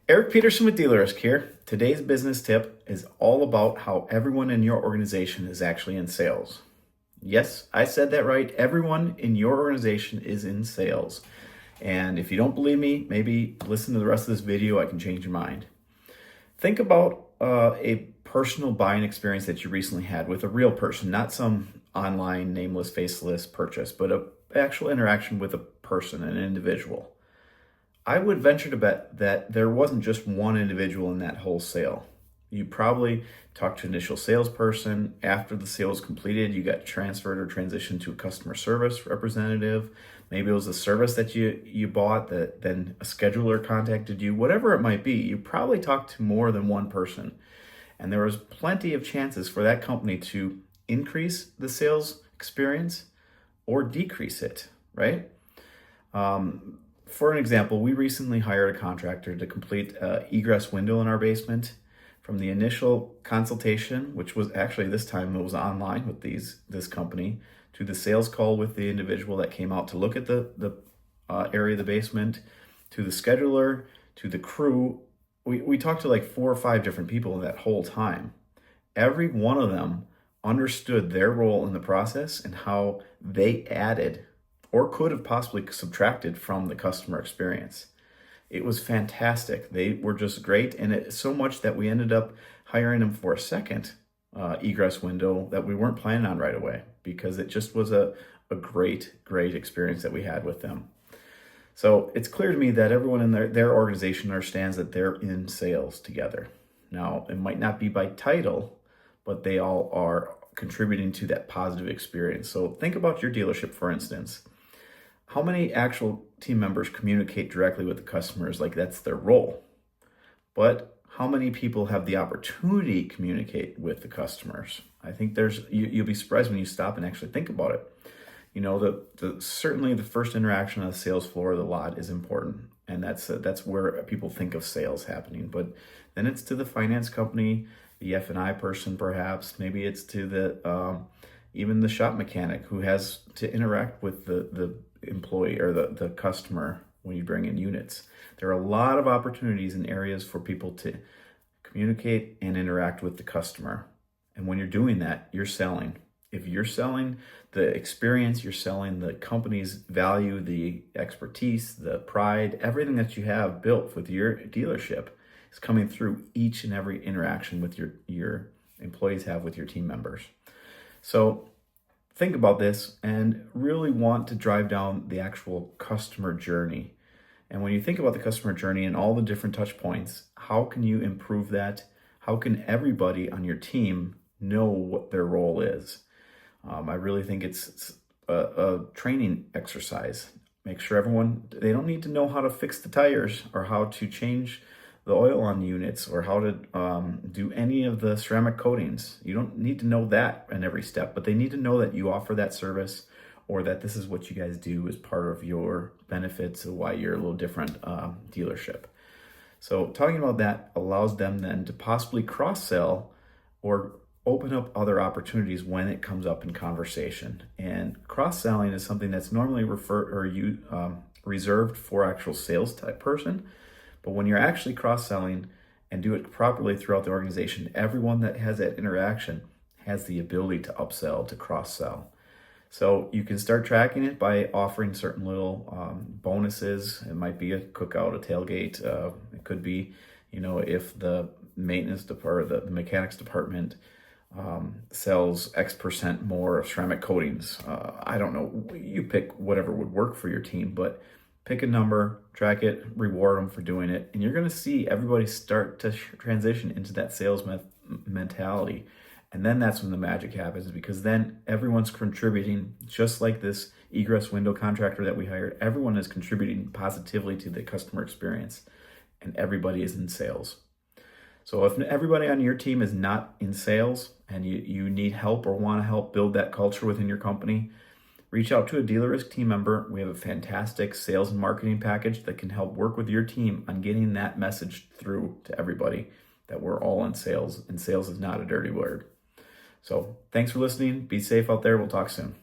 Eric Peterson with Dealer Risk here. Today's business tip is all about how everyone in your organization is actually in sales. Yes, I said that right. Everyone in your organization is in sales. And if you don't believe me, maybe listen to the rest of this video. I can change your mind. Think about a personal buying experience that you recently had with a real person, not some online nameless, faceless purchase, but an actual interaction with a person, an individual. I would venture to bet that there wasn't just one individual in that whole sale. You probably talked to an initial salesperson. After the sale was completed, you got transferred or transitioned to a customer service representative. Maybe it was a service that you bought that then a scheduler contacted you. Whatever it might be, you probably talked to more than one person. And there was plenty of chances for that company to increase the sales experience or decrease it, right? For an example, we recently hired a contractor to complete an egress window in our basement. From the initial consultation, which was actually this time it was online with this company, to the sales call with the individual that came out to look at the area of the basement, to the scheduler, to the crew, we talked to like 4 or 5 different people in that whole time. Every one of them understood their role in the process and how they added or could have possibly subtracted from the customer experience. It was fantastic. They were just great, and it so much that we ended up hiring them for a second egress window that we weren't planning on right away because it just was a great experience that we had with them. So it's clear to me that everyone in their organization understands that they're in sales together. Now, it might not be by title, but they all are contributing to that positive experience. So think about your dealership, for instance. How many actual team members communicate directly with the customers like that's their role? But how many people have the opportunity to communicate with the customers? I think you'll be surprised when you stop and actually think about it. You know, certainly the first interaction on the sales floor of the lot is important, and that's where people think of sales happening. But then it's to the finance company, the F&I person, perhaps. Maybe it's to the even the shop mechanic who has to interact with the employee or the customer when you bring in units. There are a lot of opportunities and areas for people to communicate and interact with the customer. And when you're doing that, you're selling. If you're selling the experience, you're selling the company's value, the expertise, the pride, everything that you have built with your dealership is coming through each and every interaction with your employees have with your team members. So think about this and really want to drive down the actual customer journey. And when you think about the customer journey and all the different touch points, how can you improve that? How can everybody on your team know what their role is? I really think it's a training exercise. Make sure they don't need to know how to fix the tires or how to change the oil on units or how to do any of the ceramic coatings. You don't need to know that in every step, but they need to know that you offer that service or that this is what you guys do as part of your benefits of why you're a little different dealership. So talking about that allows them then to possibly cross-sell or open up other opportunities when it comes up in conversation. And cross-selling is something that's normally reserved for actual sales type person. But when you're actually cross-selling and do it properly throughout the organization, everyone that has that interaction has the ability to upsell, to cross-sell. So you can start tracking it by offering certain little bonuses. It might be a cookout, a tailgate. It could be, if the maintenance department, the mechanics department sells X% more of ceramic coatings. I don't know. You pick whatever would work for your team, but pick a number, track it, reward them for doing it, and you're going to see everybody start to transition into that sales mentality. And then that's when the magic happens, because then everyone's contributing, just like this egress window contractor that we hired. Everyone is contributing positively to the customer experience, and everybody is in sales. So if everybody on your team is not in sales and you need help or want to help build that culture within your company, reach out to a Dealer Risk team member. We have a fantastic sales and marketing package that can help work with your team on getting that message through to everybody that we're all in sales, and sales is not a dirty word. So thanks for listening. Be safe out there. We'll talk soon.